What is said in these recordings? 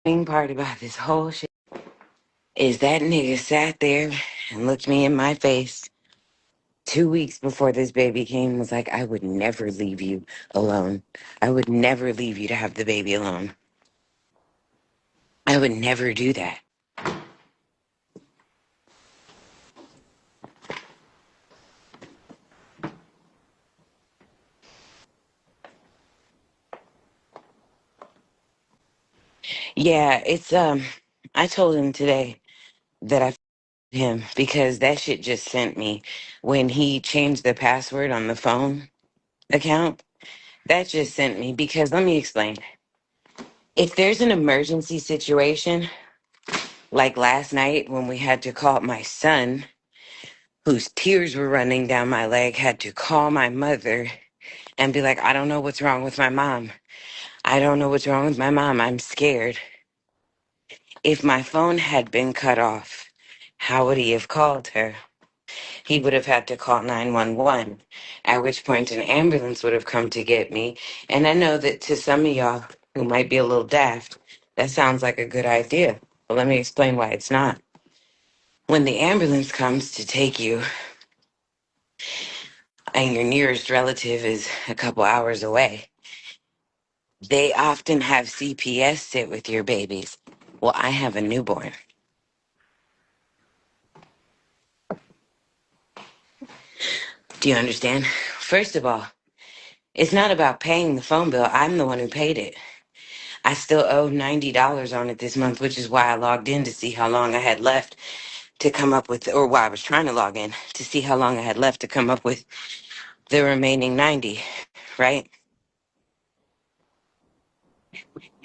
Main part about this whole shit is that nigga sat there and looked me in my face 2 weeks before this baby came and was like, I would never leave you alone. I would never leave you to have the baby alone. I would never do that. Yeah, I told him today that I him because that shit just sent me when he changed the password on the phone account. That just sent me because let me explain. If there's an emergency situation, like last night when we had to call my son, whose tears were running down my leg, had to call my mother and be like, I don't know what's wrong with my mom. I don't know what's wrong with my mom. I'm scared. If my phone had been cut off, how would he have called her? He would have had to call 911, at which point an ambulance would have come to get me. And I know that to some of y'all who might be a little daft, that sounds like a good idea. But let me explain why it's not. When the ambulance comes to take you and your nearest relative is a couple hours away, they often have CPS sit with your babies. Well, I have a newborn. Do you understand? First of all, it's not about paying the phone bill. I'm the one who paid it. I still owe $90 on it this month, which is why I logged in to see how long I had left to come up with, or why I was trying to log in to see how long I had left to come up with the remaining 90, right?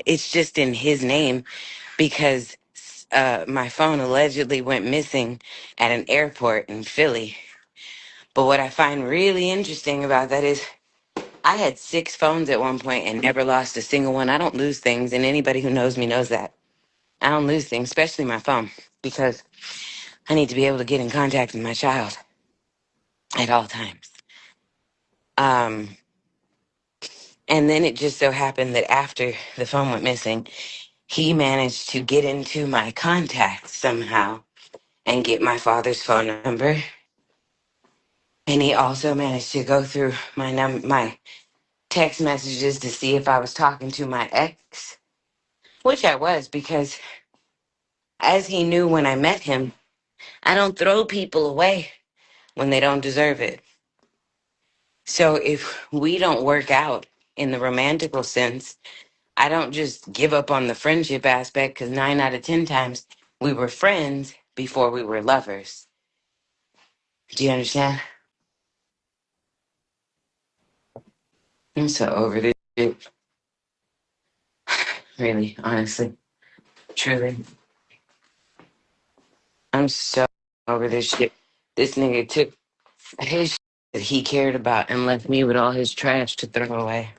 It's just in his name because my phone allegedly went missing at an airport in Philly. But what I find really interesting about that is I had 6 phones at one point and never lost a single one. I don't lose things, and anybody who knows me knows that. I don't lose things, especially my phone, because I need to be able to get in contact with my child at all times. Um, and then it just so happened that after the phone went missing, he managed to get into my contacts somehow and get my father's phone number. And he also managed to go through my text messages to see if I was talking to my ex, which I was because, as he knew when I met him, I don't throw people away when they don't deserve it. So if we don't work out in the romantical sense, I don't just give up on the friendship aspect because 9 out of 10 times we were friends before we were lovers. Do you understand? I'm so over this shit. Really, honestly, truly. I'm so over this shit. This nigga took his shit that he cared about and left me with all his trash to throw away.